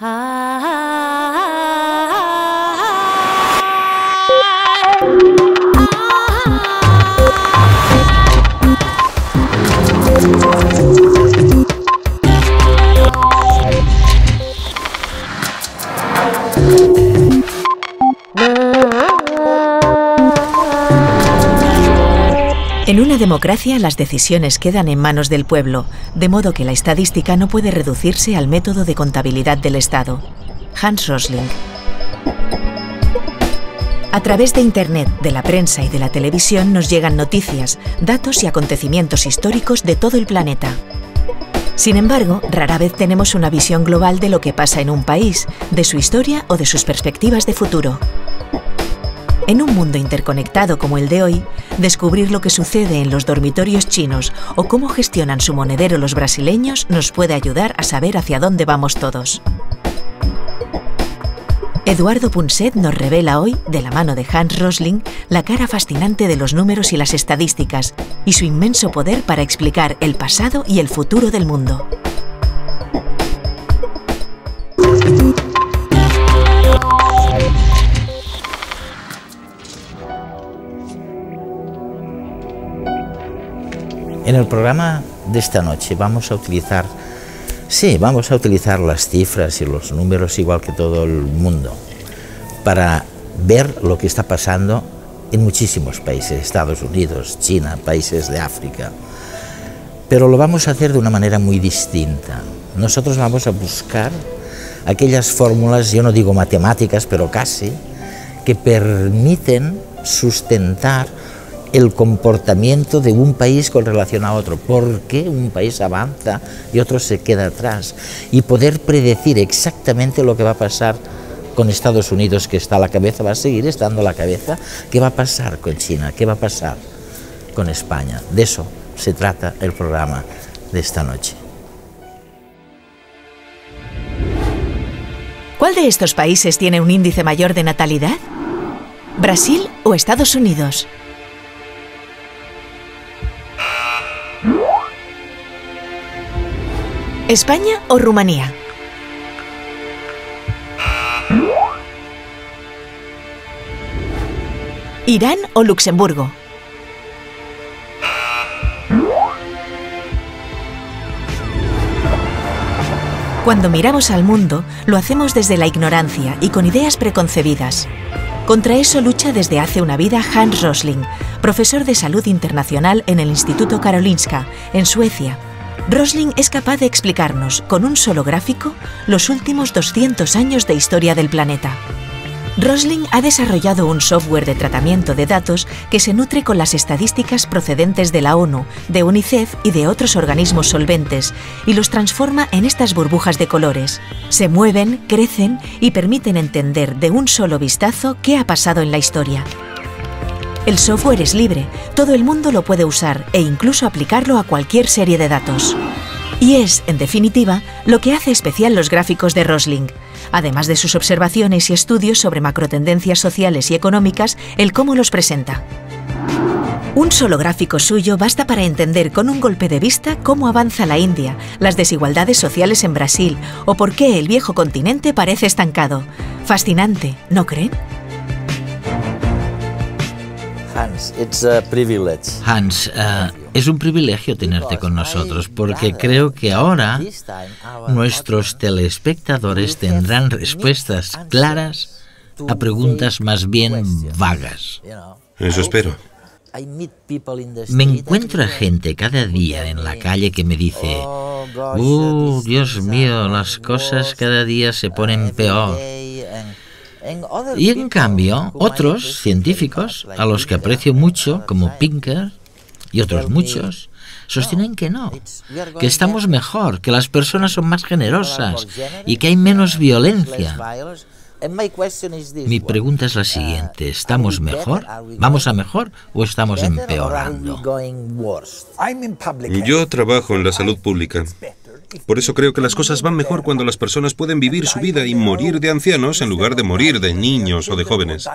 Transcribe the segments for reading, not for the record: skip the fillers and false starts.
En una democracia, las decisiones quedan en manos del pueblo, de modo que la estadística no puede reducirse al método de contabilidad del Estado. Hans Rosling. A través de Internet, de la prensa y de la televisión nos llegan noticias, datos y acontecimientos históricos de todo el planeta. Sin embargo, rara vez tenemos una visión global de lo que pasa en un país, de su historia o de sus perspectivas de futuro. En un mundo interconectado como el de hoy, descubrir lo que sucede en los dormitorios chinos o cómo gestionan su monedero los brasileños nos puede ayudar a saber hacia dónde vamos todos. Eduardo Punset nos revela hoy, de la mano de Hans Rosling, la cara fascinante de los números y las estadísticas y su inmenso poder para explicar el pasado y el futuro del mundo. En el programa de esta noche vamos a utilizar las cifras y los números igual que todo el mundo para ver lo que está pasando en muchísimos países, Estados Unidos, China, países de África. Pero lo vamos a hacer de una manera muy distinta. Nosotros vamos a buscar aquellas fórmulas, yo no digo matemáticas, pero casi, que permiten sustentar el comportamiento de un país con relación a otro, por qué un país avanza y otro se queda atrás, y poder predecir exactamente lo que va a pasar con Estados Unidos, que está a la cabeza, va a seguir estando a la cabeza, qué va a pasar con China, qué va a pasar con España. De eso se trata el programa de esta noche. ¿Cuál de estos países tiene un índice mayor de natalidad? ¿Brasil o Estados Unidos? ¿España o Rumanía? ¿Irán o Luxemburgo? Cuando miramos al mundo, lo hacemos desde la ignorancia y con ideas preconcebidas. Contra eso lucha desde hace una vida Hans Rosling, profesor de salud internacional en el Instituto Karolinska, en Suecia. Rosling es capaz de explicarnos, con un solo gráfico, los últimos 200 años de historia del planeta. Rosling ha desarrollado un software de tratamiento de datos que se nutre con las estadísticas procedentes de la ONU, de UNICEF y de otros organismos solventes, y los transforma en estas burbujas de colores. Se mueven, crecen y permiten entender de un solo vistazo qué ha pasado en la historia. El software es libre, todo el mundo lo puede usar e incluso aplicarlo a cualquier serie de datos. Y es, en definitiva, lo que hace especial los gráficos de Rosling, además de sus observaciones y estudios sobre macrotendencias sociales y económicas, el cómo los presenta. Un solo gráfico suyo basta para entender con un golpe de vista cómo avanza la India, las desigualdades sociales en Brasil o por qué el viejo continente parece estancado. Fascinante, ¿no creen? Hans, es un privilegio tenerte con nosotros porque creo que ahora nuestros telespectadores tendrán respuestas claras a preguntas más bien vagas. Eso espero. Me encuentro a gente cada día en la calle que me dice: Dios mío, las cosas cada día se ponen peor. Y en cambio, otros científicos, a los que aprecio mucho, como Pinker y otros muchos, sostienen que no, que estamos mejor, que las personas son más generosas y que hay menos violencia. Mi pregunta es la siguiente: ¿estamos mejor? ¿Vamos a mejor o estamos empeorando? Yo trabajo en la salud pública. Por eso creo que las cosas van mejor cuando las personas pueden vivir su vida y morir de ancianos en lugar de morir de niños o de jóvenes.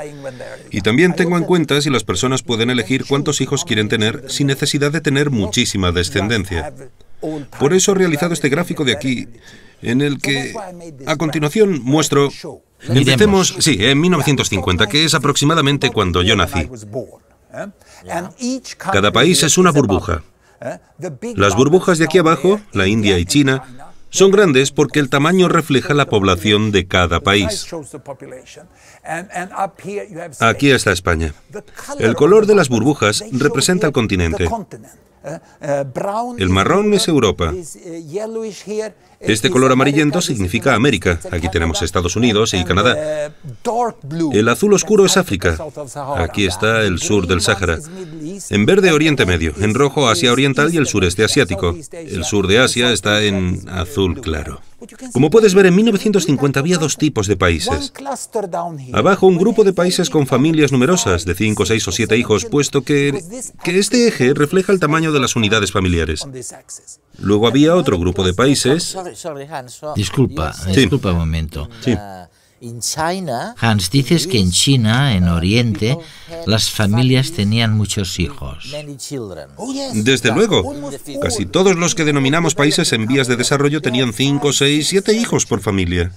Y también tengo en cuenta si las personas pueden elegir cuántos hijos quieren tener sin necesidad de tener muchísima descendencia. Por eso he realizado este gráfico de aquí. en el que a continuación muestro... Empecemos, sí, en 1950, que es aproximadamente cuando yo nací. Cada país es una burbuja. Las burbujas de aquí abajo, la India y China, son grandes porque el tamaño refleja la población de cada país. Aquí está España. El color de las burbujas representa el continente. El marrón es Europa. Este color amarillento significa América. Aquí tenemos Estados Unidos y Canadá. El azul oscuro es África. Aquí está el sur del Sáhara. En verde, Oriente Medio. En rojo, Asia Oriental y el sureste asiático. El sur de Asia está en azul claro. Como puedes ver, en 1950 había dos tipos de países. Abajo, un grupo de países con familias numerosas, de 5, 6 o 7 hijos, puesto que este eje refleja el tamaño de las unidades familiares. Luego había otro grupo de países... Disculpa un momento. Sí. Hans, dices que en China, en Oriente, las familias tenían muchos hijos. Desde luego. Casi todos los que denominamos países en vías de desarrollo tenían 5, 6, 7 hijos por familia.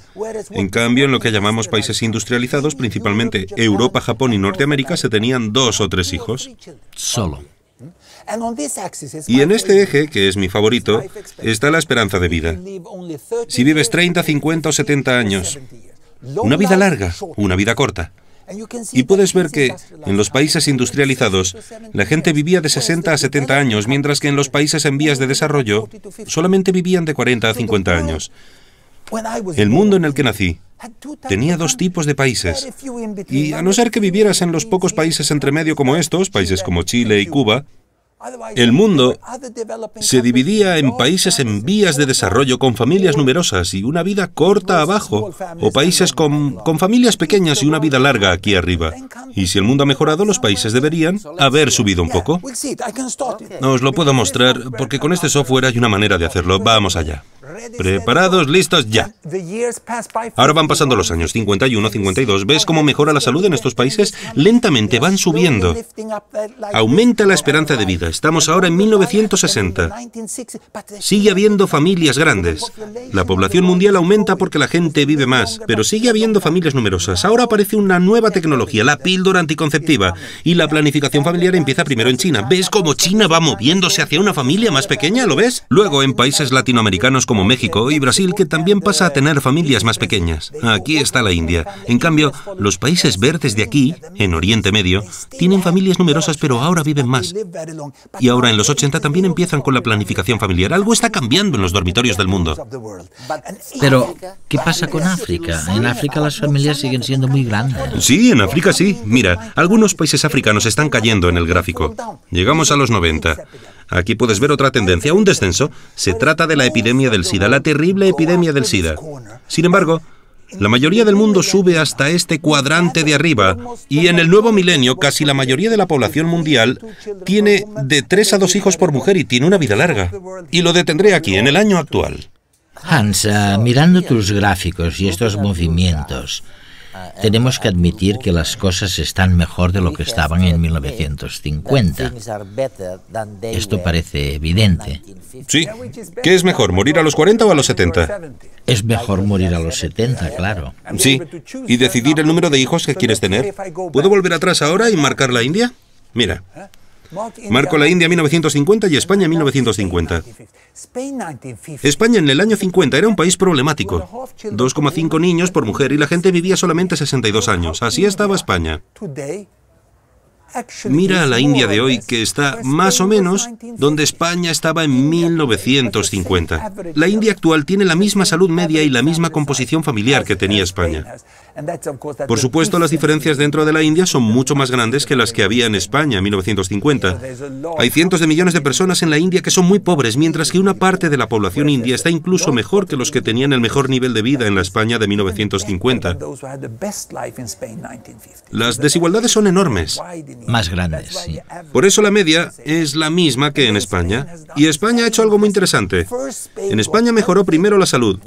En cambio, en lo que llamamos países industrializados, principalmente Europa, Japón y Norteamérica, se tenían 2 o 3 hijos. Solo. Y en este eje, que es mi favorito, está la esperanza de vida. Si vives 30, 50 o 70 años, una vida larga, una vida corta. Y puedes ver que en los países industrializados la gente vivía de 60 a 70 años, mientras que en los países en vías de desarrollo solamente vivían de 40 a 50 años. El mundo en el que nací tenía dos tipos de países. Y a no ser que vivieras en los pocos países entre medio como estos, países como Chile y Cuba, el mundo se dividía en países en vías de desarrollo con familias numerosas y una vida corta abajo, o países con familias pequeñas y una vida larga aquí arriba. Y si el mundo ha mejorado, los países deberían haber subido un poco. Os lo puedo mostrar, porque con este software hay una manera de hacerlo. Vamos allá. Preparados, listos, ya. Ahora van pasando los años 51, 52. ¿Ves cómo mejora la salud en estos países? Lentamente van subiendo. Aumenta la esperanza de vida. Estamos ahora en 1960. Sigue habiendo familias grandes. La población mundial aumenta porque la gente vive más, pero sigue habiendo familias numerosas. Ahora aparece una nueva tecnología, la píldora anticonceptiva, y la planificación familiar empieza primero en China. ¿Ves cómo China va moviéndose hacia una familia más pequeña? ¿Lo ves? Luego en países latinoamericanos como México y Brasil, que también pasa a tener familias más pequeñas. Aquí está la India. En cambio, los países verdes de aquí, en Oriente Medio, tienen familias numerosas, pero ahora viven más. Y ahora en los 80 también empiezan con la planificación familiar. Algo está cambiando en los dormitorios del mundo. Pero, ¿qué pasa con África? En África las familias siguen siendo muy grandes. Sí, en África sí. Mira, algunos países africanos están cayendo en el gráfico. Llegamos a los 90. Aquí puedes ver otra tendencia, un descenso. Se trata de la epidemia del SIDA, la terrible epidemia del SIDA. Sin embargo, la mayoría del mundo sube hasta este cuadrante de arriba, y en el nuevo milenio casi la mayoría de la población mundial tiene de 3 a 2 hijos por mujer y tiene una vida larga. Y lo detendré aquí, en el año actual. Hans, mirando tus gráficos y estos movimientos, tenemos que admitir que las cosas están mejor de lo que estaban en 1950. Esto parece evidente. Sí. ¿Qué es mejor, morir a los 40 o a los 70? Es mejor morir a los 70, claro. Sí. ¿Y decidir el número de hijos que quieres tener? ¿Puedo volver atrás ahora y marcar la India? Mira. Marco la India 1950 y España 1950. España en el año 50 era un país problemático. 2,5 niños por mujer y la gente vivía solamente 62 años. Así estaba España. Mira a la India de hoy, que está más o menos donde España estaba en 1950. La India actual tiene la misma salud media y la misma composición familiar que tenía España. Por supuesto, las diferencias dentro de la India son mucho más grandes que las que había en España en 1950. Hay cientos de millones de personas en la India que son muy pobres, mientras que una parte de la población india está incluso mejor que los que tenían el mejor nivel de vida en la España de 1950. Las desigualdades son enormes. Más grandes, sí. Por eso la media es la misma que en España. Y España ha hecho algo muy interesante. En España mejoró primero la salud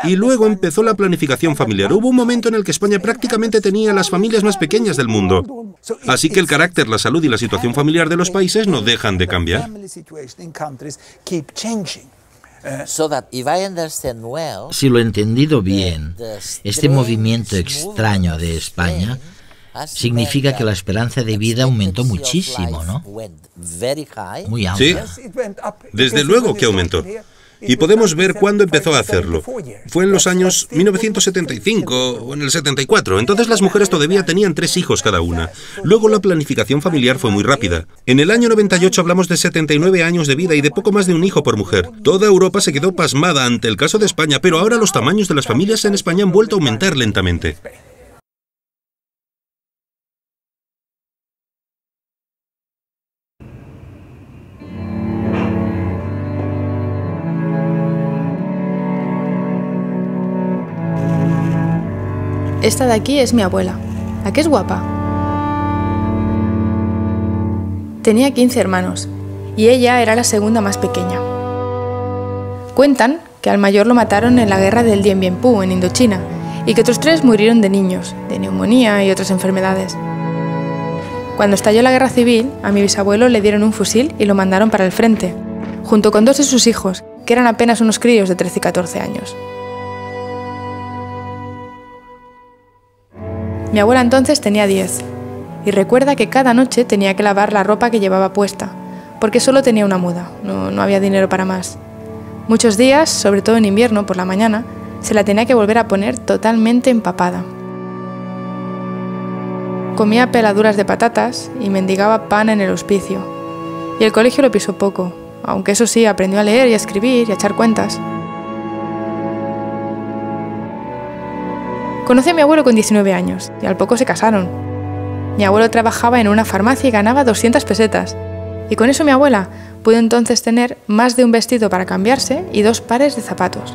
y luego empezó la planificación familiar. Hubo un momento en el que España prácticamente tenía las familias más pequeñas del mundo. Así que el carácter, la salud y la situación familiar de los países no dejan de cambiar. Si lo he entendido bien, este movimiento extraño de España significa que la esperanza de vida aumentó muchísimo, ¿no? Muy alta. Sí, desde luego que aumentó. Y podemos ver cuándo empezó a hacerlo. Fue en los años 1975 o en el 74. Entonces las mujeres todavía tenían 3 hijos cada una. Luego la planificación familiar fue muy rápida. En el año 98 hablamos de 79 años de vida y de poco más de un hijo por mujer. Toda Europa se quedó pasmada ante el caso de España, pero ahora los tamaños de las familias en España han vuelto a aumentar lentamente. Esta de aquí es mi abuela. ¿A qué es guapa? Tenía 15 hermanos y ella era la segunda más pequeña. Cuentan que al mayor lo mataron en la guerra del Dien Bien Phu, en Indochina, y que otros 3 murieron de niños, de neumonía y otras enfermedades. Cuando estalló la guerra civil, a mi bisabuelo le dieron un fusil y lo mandaron para el frente, junto con 2 de sus hijos, que eran apenas unos críos de 13 y 14 años. Mi abuela entonces tenía 10 y recuerda que cada noche tenía que lavar la ropa que llevaba puesta, porque solo tenía una muda, no había dinero para más. Muchos días, sobre todo en invierno por la mañana, se la tenía que volver a poner totalmente empapada. Comía peladuras de patatas y mendigaba pan en el hospicio. Y el colegio lo pisó poco, aunque eso sí, aprendió a leer y a escribir y a echar cuentas. Conocí a mi abuelo con 19 años y al poco se casaron. Mi abuelo trabajaba en una farmacia y ganaba 200 pesetas. Y con eso mi abuela pudo entonces tener más de un vestido para cambiarse y 2 pares de zapatos.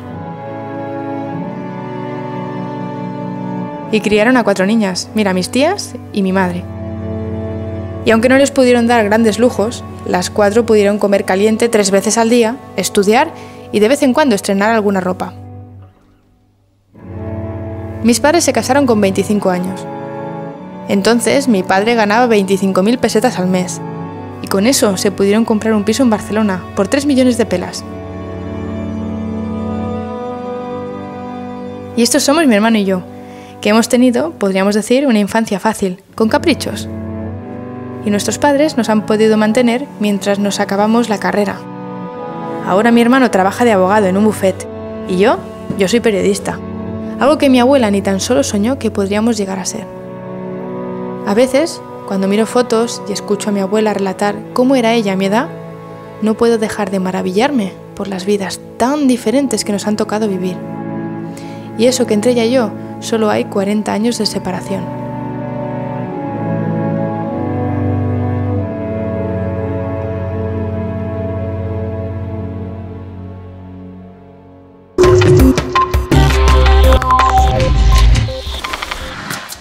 Y criaron a 4 niñas, mira, mis tías y mi madre. Y aunque no les pudieron dar grandes lujos, las 4 pudieron comer caliente 3 veces al día, estudiar y de vez en cuando estrenar alguna ropa. Mis padres se casaron con 25 años. Entonces mi padre ganaba 25.000 pesetas al mes. Y con eso se pudieron comprar un piso en Barcelona por 3 millones de pelas. Y estos somos mi hermano y yo, que hemos tenido, podríamos decir, una infancia fácil, con caprichos. Y nuestros padres nos han podido mantener mientras nos acabamos la carrera. Ahora mi hermano trabaja de abogado en un bufete y yo soy periodista. Algo que mi abuela ni tan solo soñó que podríamos llegar a ser. A veces, cuando miro fotos y escucho a mi abuela relatar cómo era ella a mi edad, no puedo dejar de maravillarme por las vidas tan diferentes que nos han tocado vivir. Y eso que entre ella y yo solo hay 40 años de separación.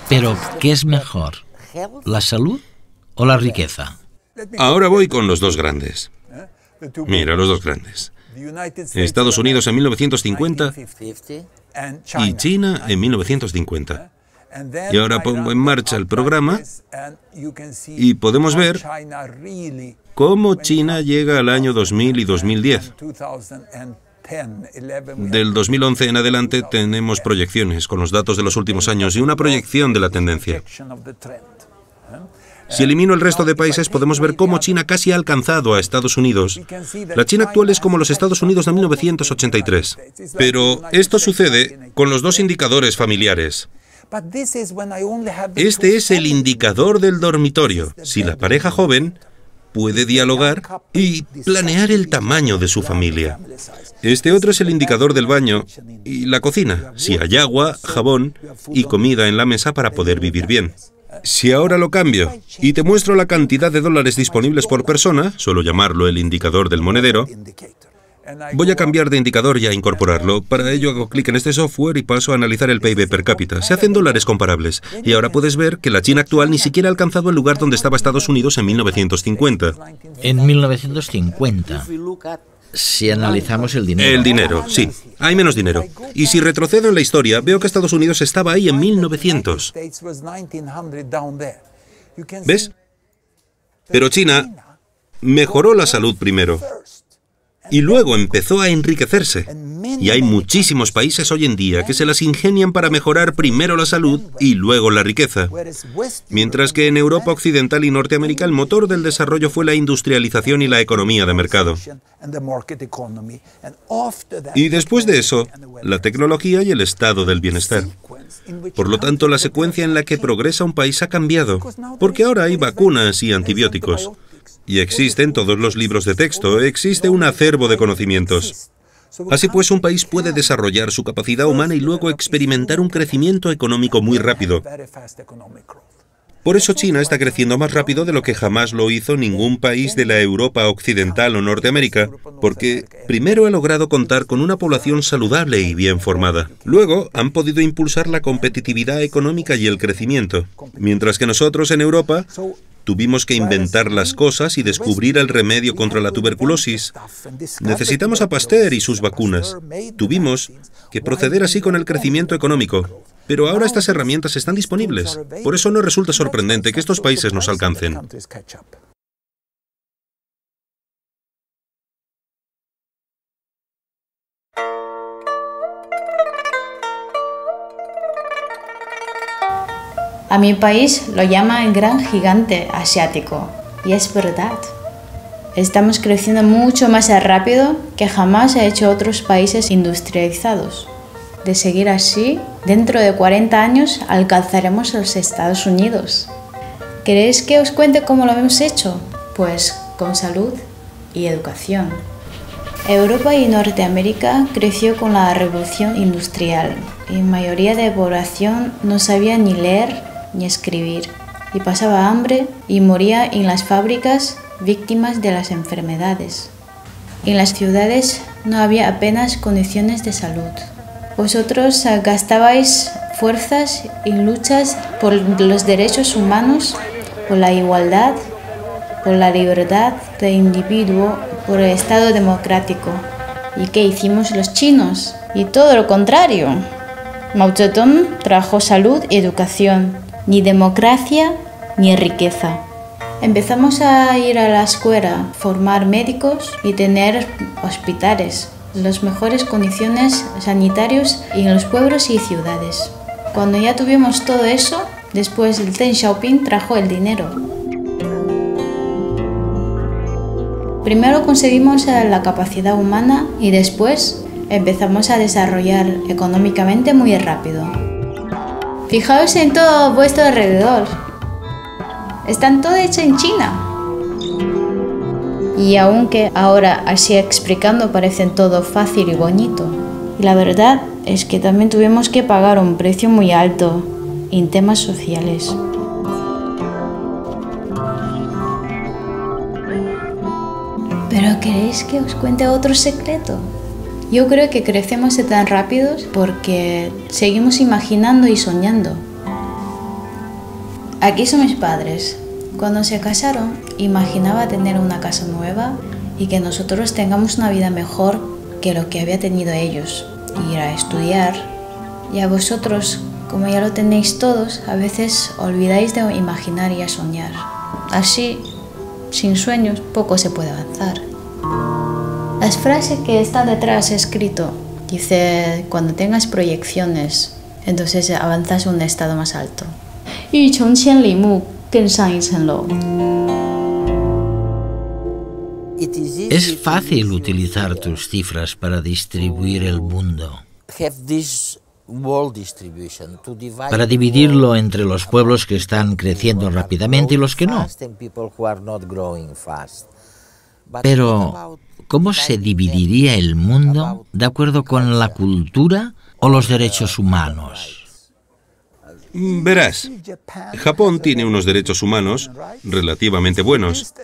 Pero, ¿qué es mejor? ¿La salud o la riqueza? Ahora voy con los 2 grandes. Mira, los 2 grandes. Estados Unidos en 1950 y China en 1950. Y ahora pongo en marcha el programa y podemos ver cómo China llega al año 2000 y 2010. Del 2011 en adelante tenemos proyecciones con los datos de los últimos años y una proyección de la tendencia. Si elimino el resto de países, podemos ver cómo China casi ha alcanzado a Estados Unidos. La China actual es como los Estados Unidos de 1983. Pero esto sucede con los 2 indicadores familiares. Este es el indicador del dormitorio. Si la pareja joven puede dialogar y planear el tamaño de su familia. Este otro es el indicador del baño y la cocina, si hay agua, jabón y comida en la mesa para poder vivir bien. Si ahora lo cambio y te muestro la cantidad de dólares disponibles por persona, suelo llamarlo el indicador del monedero, voy a cambiar de indicador y a incorporarlo. Para ello hago clic en este software y paso a analizar el PIB per cápita. Se hacen dólares comparables. Y ahora puedes ver que la China actual ni siquiera ha alcanzado el lugar donde estaba Estados Unidos en 1950. En 1950, si analizamos el dinero... El dinero, sí. Hay menos dinero. Y si retrocedo en la historia, veo que Estados Unidos estaba ahí en 1900. ¿Ves? Pero China mejoró la salud primero. y luego empezó a enriquecerse. Y hay muchísimos países hoy en día que se las ingenian para mejorar primero la salud y luego la riqueza. Mientras que en Europa Occidental y Norteamérica el motor del desarrollo fue la industrialización y la economía de mercado. Y después de eso, la tecnología y el estado del bienestar. Por lo tanto, la secuencia en la que progresa un país ha cambiado, porque ahora hay vacunas y antibióticos. Y existen todos los libros de texto, existe un acervo de conocimientos. Así pues, un país puede desarrollar su capacidad humana y luego experimentar un crecimiento económico muy rápido. Por eso China está creciendo más rápido de lo que jamás lo hizo ningún país de la Europa Occidental o Norteamérica, porque primero ha logrado contar con una población saludable y bien formada. Luego han podido impulsar la competitividad económica y el crecimiento, mientras que nosotros en Europa tuvimos que inventar las cosas y descubrir el remedio contra la tuberculosis. Necesitamos a Pasteur y sus vacunas. Tuvimos que proceder así con el crecimiento económico. Pero ahora estas herramientas están disponibles. Por eso no resulta sorprendente que estos países nos alcancen. A mi país lo llama el gran gigante asiático, y es verdad. Estamos creciendo mucho más rápido que jamás ha hecho otros países industrializados. De seguir así, dentro de 40 años alcanzaremos los Estados Unidos. ¿Queréis que os cuente cómo lo hemos hecho? Pues con salud y educación. Europa y Norteamérica creció con la revolución industrial y la mayoría de la población no sabía ni leer ni escribir y pasaba hambre y moría en las fábricas víctimas de las enfermedades. En las ciudades no había apenas condiciones de salud. Vosotros gastabais fuerzas en luchas por los derechos humanos, por la igualdad, por la libertad del individuo, por el Estado democrático. ¿Y qué hicimos los chinos? Y todo lo contrario. Mao Zedong trajo salud y educación, ni democracia ni riqueza. Empezamos a ir a la escuela, formar médicos y tener hospitales, las mejores condiciones sanitarias en los pueblos y ciudades. Cuando ya tuvimos todo eso, después el Deng Xiaoping trajo el dinero. Primero conseguimos la capacidad humana y después empezamos a desarrollar económicamente muy rápido. Fijaos en todo vuestro alrededor. Están todo hecho en China. Y aunque ahora así explicando parecen todo fácil y bonito, la verdad es que también tuvimos que pagar un precio muy alto en temas sociales. ¿Pero queréis que os cuente otro secreto? Yo creo que crecemos tan rápidos porque seguimos imaginando y soñando. Aquí son mis padres. Cuando se casaron, imaginaba tener una casa nueva y que nosotros tengamos una vida mejor que lo que había tenido ellos, ir a estudiar. Y a vosotros, como ya lo tenéis todos, a veces olvidáis de imaginar y a soñar. Así, sin sueños, poco se puede avanzar. Las frases que están detrás escrito dice: cuando tengas proyecciones, entonces avanzas a un estado más alto. Es fácil utilizar tus cifras para distribuir el mundo, para dividirlo entre los pueblos que están creciendo rápidamente y los que no. Pero, ¿cómo se dividiría el mundo de acuerdo con la cultura o los derechos humanos? Verás, Japón tiene unos derechos humanos relativamente buenos.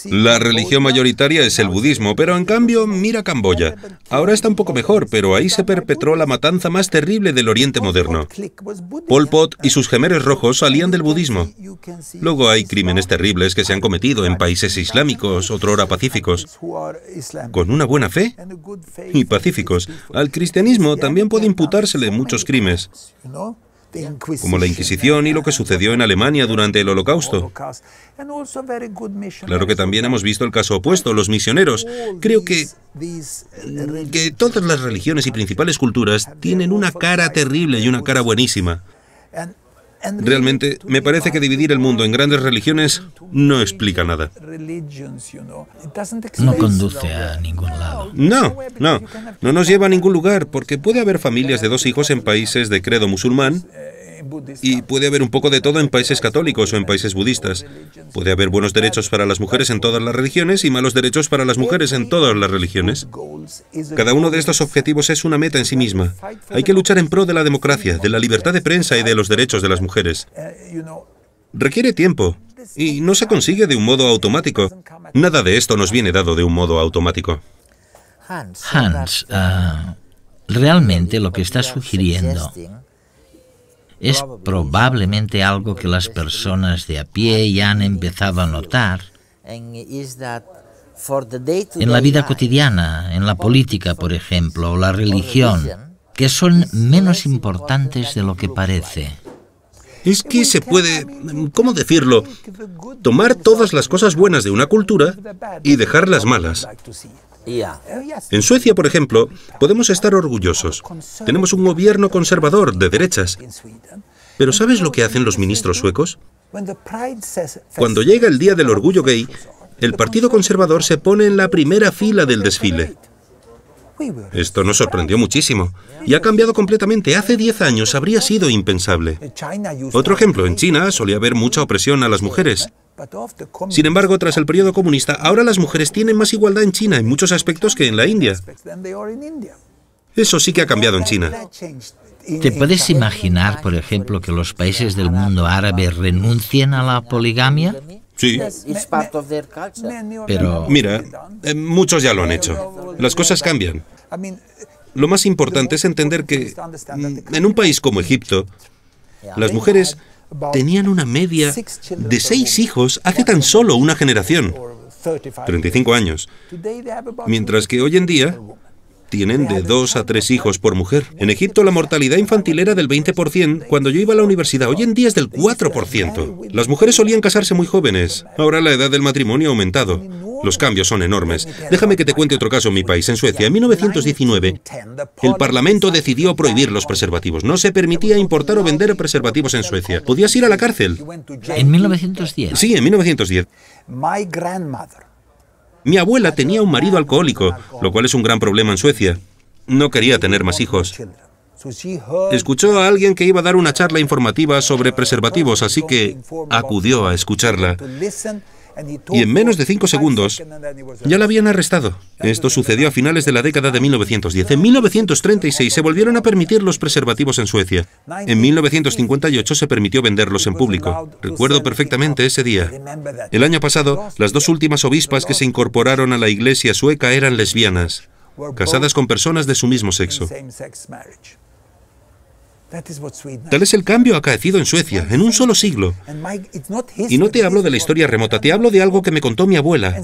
La religión mayoritaria es el budismo, pero en cambio, mira Camboya. Ahora está un poco mejor, pero ahí se perpetró la matanza más terrible del Oriente moderno. Pol Pot y sus gemeres rojos salían del budismo. Luego hay crímenes terribles que se han cometido en países islámicos, otrora pacíficos, con una buena fe y pacíficos. Al cristianismo también puede imputársele muchos crímenes. como la Inquisición y lo que sucedió en Alemania durante el Holocausto. Claro que también hemos visto el caso opuesto, los misioneros. Creo que todas las religiones y principales culturas tienen una cara terrible y una cara buenísima. Realmente, me parece que dividir el mundo en grandes religiones no explica nada. No conduce a ningún lado. No nos lleva a ningún lugar, porque puede haber familias de 2 hijos en países de credo musulmán y puede haber un poco de todo en países católicos o en países budistas. Puede haber buenos derechos para las mujeres en todas las religiones y malos derechos para las mujeres en todas las religiones. Cada uno de estos objetivos es una meta en sí misma. Hay que luchar en pro de la democracia, de la libertad de prensa y de los derechos de las mujeres. Requiere tiempo y no se consigue de un modo automático. Nada de esto nos viene dado de un modo automático. Hans, realmente lo que está sugiriendo es probablemente algo que las personas de a pie ya han empezado a notar en la vida cotidiana, en la política, por ejemplo, o la religión, que son menos importantes de lo que parece. Es que se puede, ¿cómo decirlo?, tomar todas las cosas buenas de una cultura y dejar las malas. En Suecia, por ejemplo, podemos estar orgullosos. Tenemos un gobierno conservador, de derechas. Pero ¿sabes lo que hacen los ministros suecos? Cuando llega el Día del Orgullo Gay, el Partido Conservador se pone en la primera fila del desfile. Esto nos sorprendió muchísimo y ha cambiado completamente. Hace 10 años habría sido impensable. Otro ejemplo, en China solía haber mucha opresión a las mujeres. Sin embargo, tras el periodo comunista, ahora las mujeres tienen más igualdad en China en muchos aspectos que en la India. Eso sí que ha cambiado en China. ¿Te puedes imaginar, por ejemplo, que los países del mundo árabe renuncien a la poligamia? Sí. Pero Mira, muchos ya lo han hecho. Las cosas cambian. Lo más importante es entender que en un país como Egipto, las mujeres tenían una media de 6 hijos hace tan solo una generación, 35 años, mientras que hoy en día tienen de 2 a 3 hijos por mujer. En Egipto la mortalidad infantil era del 20% cuando yo iba a la universidad. Hoy en día es del 4%. Las mujeres solían casarse muy jóvenes. Ahora la edad del matrimonio ha aumentado. Los cambios son enormes. Déjame que te cuente otro caso en mi país, en Suecia. En 1919, el Parlamento decidió prohibir los preservativos. No se permitía importar o vender preservativos en Suecia. Podías ir a la cárcel. ¿en 1910? Sí, en 1910. Mi abuela tenía un marido alcohólico, lo cual es un gran problema en Suecia. No quería tener más hijos. Escuchó a alguien que iba a dar una charla informativa sobre preservativos, así que acudió a escucharla. Y en menos de 5 segundos ya la habían arrestado. Esto sucedió a finales de la década de 1910. En 1936 se volvieron a permitir los preservativos en Suecia. En 1958 se permitió venderlos en público. Recuerdo perfectamente ese día. El año pasado, las 2 últimas obispas que se incorporaron a la iglesia sueca eran lesbianas, casadas con personas de su mismo sexo. Tal es el cambio acaecido en Suecia, en un solo siglo. Y no te hablo de la historia remota, te hablo de algo que me contó mi abuela.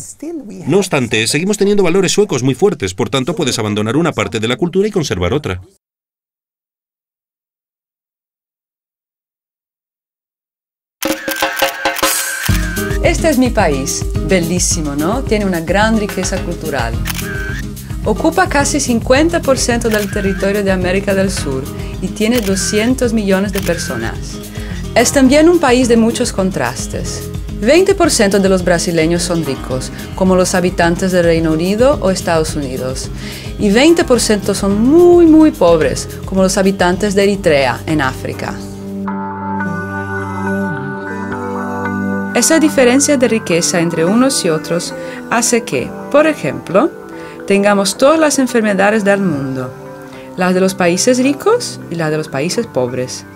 No obstante, seguimos teniendo valores suecos muy fuertes, por tanto puedes abandonar una parte de la cultura y conservar otra. Este es mi país, bellísimo, ¿no? Tiene una gran riqueza cultural. Ocupa casi 50% del territorio de América del Sur y tiene 200 millones de personas. Es también un país de muchos contrastes. 20% de los brasileños son ricos, como los habitantes del Reino Unido o Estados Unidos. Y 20% son muy pobres, como los habitantes de Eritrea, en África. Esa diferencia de riqueza entre unos y otros hace que, por ejemplo, tengamos todas las enfermedades del mundo, las de los países ricos y las de los países pobres.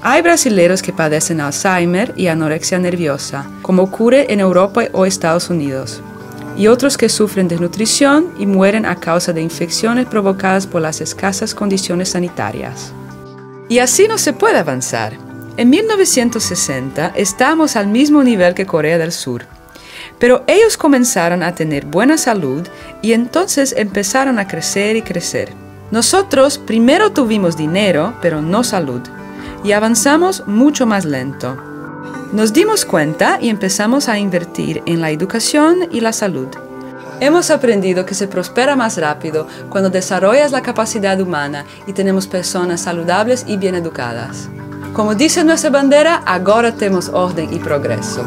Hay brasileños que padecen Alzheimer y anorexia nerviosa, como ocurre en Europa o Estados Unidos, y otros que sufren desnutrición y mueren a causa de infecciones provocadas por las escasas condiciones sanitarias. Y así no se puede avanzar. En 1960 estábamos al mismo nivel que Corea del Sur. Pero ellos comenzaron a tener buena salud y entonces empezaron a crecer y crecer. Nosotros primero tuvimos dinero, pero no salud. y avanzamos mucho más lento. Nos dimos cuenta y empezamos a invertir en la educación y la salud. Hemos aprendido que se prospera más rápido cuando desarrollas la capacidad humana y tenemos personas saludables y bien educadas. Como dice nuestra bandera, ahora tenemos orden y progreso.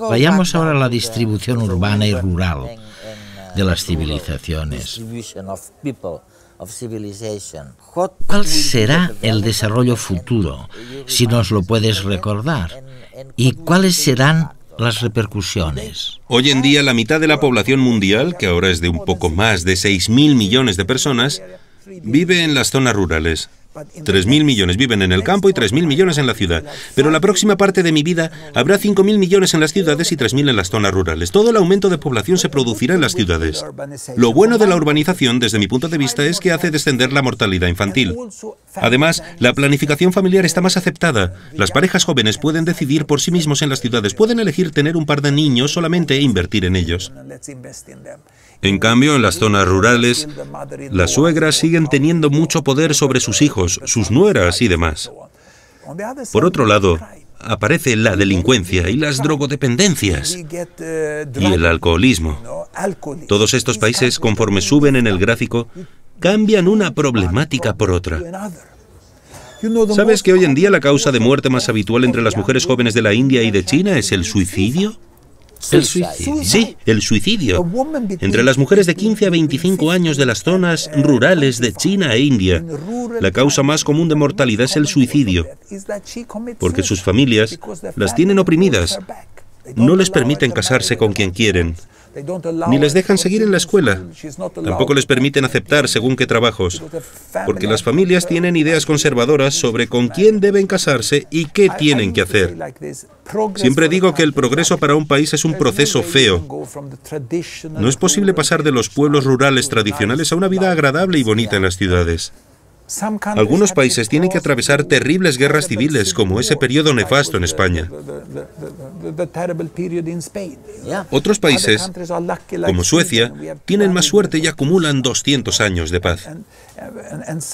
Vayamos ahora a la distribución urbana y rural de las civilizaciones. ¿Cuál será el desarrollo futuro, si nos lo puedes recordar? ¿Y cuáles serán las repercusiones? Hoy en día la mitad de la población mundial, que ahora es de un poco más de 6.000 millones de personas, vive en las zonas rurales. 3.000 millones viven en el campo y 3.000 millones en la ciudad. Pero la próxima parte de mi vida habrá 5.000 millones en las ciudades y 3.000 en las zonas rurales. Todo el aumento de población se producirá en las ciudades. Lo bueno de la urbanización, desde mi punto de vista, es que hace descender la mortalidad infantil. Además, la planificación familiar está más aceptada. Las parejas jóvenes pueden decidir por sí mismos en las ciudades. Pueden elegir tener un par de niños solamente e invertir en ellos. En cambio, en las zonas rurales, las suegras siguen teniendo mucho poder sobre sus hijos, sus nueras y demás. Por otro lado, aparece la delincuencia y las drogodependencias y el alcoholismo. Todos estos países, conforme suben en el gráfico, cambian una problemática por otra. ¿Sabes que hoy en día la causa de muerte más habitual entre las mujeres jóvenes de la India y de China es el suicidio? ¿El suicidio? Sí, el suicidio. Entre las mujeres de 15 a 25 años de las zonas rurales de China e India, la causa más común de mortalidad es el suicidio, porque sus familias las tienen oprimidas. No les permiten casarse con quien quieren, ni les dejan seguir en la escuela. Tampoco les permiten aceptar según qué trabajos, porque las familias tienen ideas conservadoras sobre con quién deben casarse y qué tienen que hacer. Siempre digo que el progreso para un país es un proceso feo. No es posible pasar de los pueblos rurales tradicionales a una vida agradable y bonita en las ciudades. Algunos países tienen que atravesar terribles guerras civiles, como ese periodo nefasto en España. Otros países, como Suecia, tienen más suerte y acumulan 200 años de paz.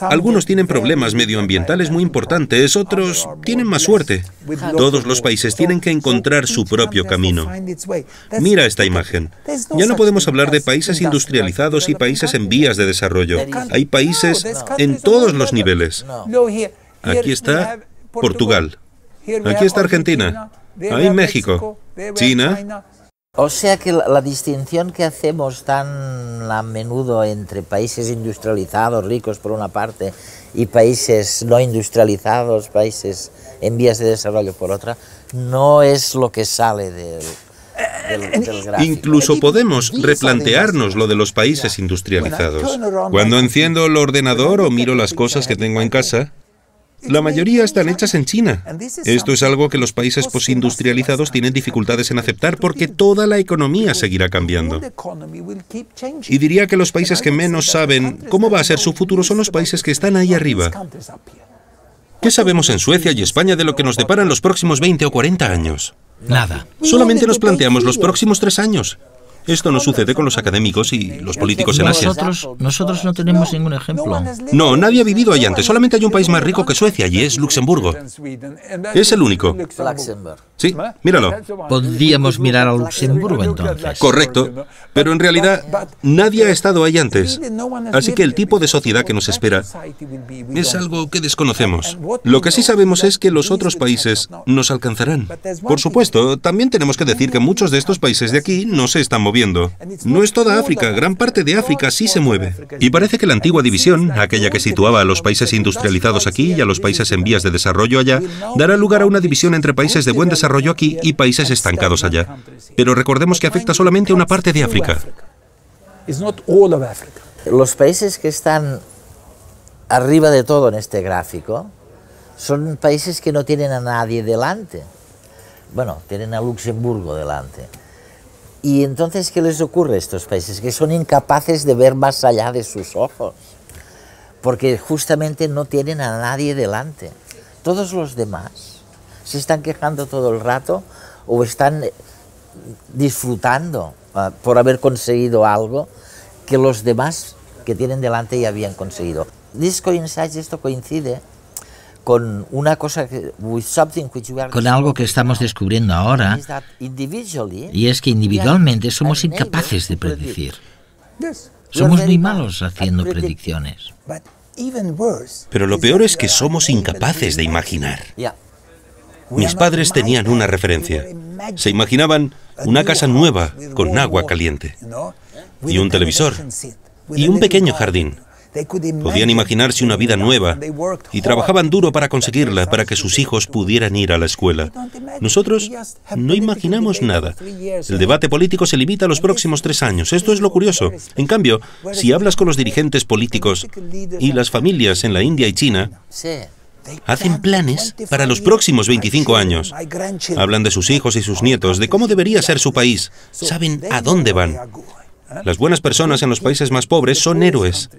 Algunos tienen problemas medioambientales muy importantes, otros tienen más suerte. Todos los países tienen que encontrar su propio camino. Mira esta imagen. Ya no podemos hablar de países industrializados y países en vías de desarrollo. Hay países en todos los niveles. Aquí está Portugal. Aquí está Argentina. Ahí México. China. O sea que la distinción que hacemos tan a menudo entre países industrializados, ricos por una parte, y países no industrializados, países en vías de desarrollo por otra, no es lo que sale del gráfico. Incluso podemos replantearnos lo de los países industrializados. Cuando enciendo el ordenador o miro las cosas que tengo en casa, la mayoría están hechas en China. Esto es algo que los países postindustrializados tienen dificultades en aceptar porque toda la economía seguirá cambiando. Y diría que los países que menos saben cómo va a ser su futuro son los países que están ahí arriba. ¿Qué sabemos en Suecia y España de lo que nos deparan los próximos 20 o 40 años? Nada. Solamente nos planteamos los próximos 3 años. Esto no sucede con los académicos y los políticos en Asia. Nosotros no tenemos ningún ejemplo. No, nadie ha vivido ahí antes. Solamente hay un país más rico que Suecia y es Luxemburgo. Es el único. Sí, míralo. Podríamos mirar a Luxemburgo entonces. Correcto. Pero en realidad nadie ha estado ahí antes. Así que el tipo de sociedad que nos espera es algo que desconocemos. Lo que sí sabemos es que los otros países nos alcanzarán. Por supuesto, también tenemos que decir que muchos de estos países de aquí no se están moviendo. No es toda África, gran parte de África sí se mueve. Y parece que la antigua división, aquella que situaba a los países industrializados aquí y a los países en vías de desarrollo allá, dará lugar a una división entre países de buen desarrollo aquí y países estancados allá. Pero recordemos que afecta solamente a una parte de África. Los países que están arriba de todo en este gráfico son países que no tienen a nadie delante. Bueno, tienen a Luxemburgo delante. Y entonces, ¿qué les ocurre a estos países? Que son incapaces de ver más allá de sus ojos, porque justamente no tienen a nadie delante. Todos los demás se están quejando todo el rato o están disfrutando por haber conseguido algo que los demás que tienen delante ya habían conseguido. Esto coincide con una cosa con algo que estamos descubriendo ahora, y es que individualmente somos incapaces de predecir. Somos muy malos haciendo predicciones. Pero lo peor es que somos incapaces de imaginar. Mis padres tenían una referencia. Se imaginaban una casa nueva con agua caliente y un televisor y un pequeño jardín. Podían imaginarse una vida nueva y trabajaban duro para conseguirla, para que sus hijos pudieran ir a la escuela. Nosotros no imaginamos nada. El debate político se limita a los próximos 3 años. Esto es lo curioso. En cambio, si hablas con los dirigentes políticos y las familias en la India y China, hacen planes para los próximos 25 años. Hablan de sus hijos y sus nietos, de cómo debería ser su país. Saben a dónde van. Las buenas personas en los países más pobres son héroes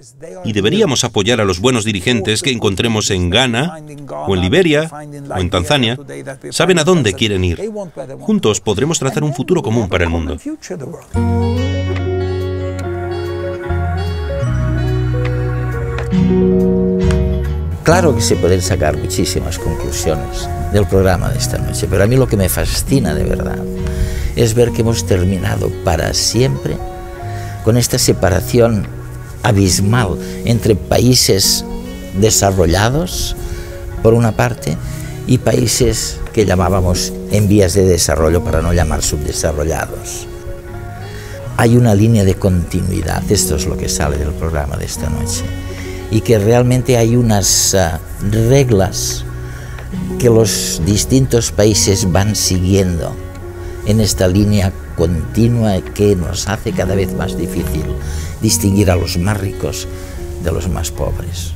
y deberíamos apoyar a los buenos dirigentes que encontremos en Ghana o en Liberia o en Tanzania. Saben a dónde quieren ir. Juntos podremos trazar un futuro común para el mundo. Claro que se pueden sacar muchísimas conclusiones del programa de esta noche, pero a mí lo que me fascina de verdad es ver que hemos terminado para siempre con esta separación abismal entre países desarrollados, por una parte, y países que llamábamos en vías de desarrollo, para no llamar subdesarrollados. Hay una línea de continuidad, esto es lo que sale del programa de esta noche, y que realmente hay unas reglas que los distintos países van siguiendo en esta línea continua que nos hace cada vez más difícil distinguir a los más ricos de los más pobres.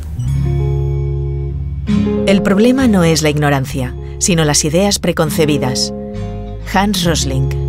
El problema no es la ignorancia, sino las ideas preconcebidas. Hans Rosling.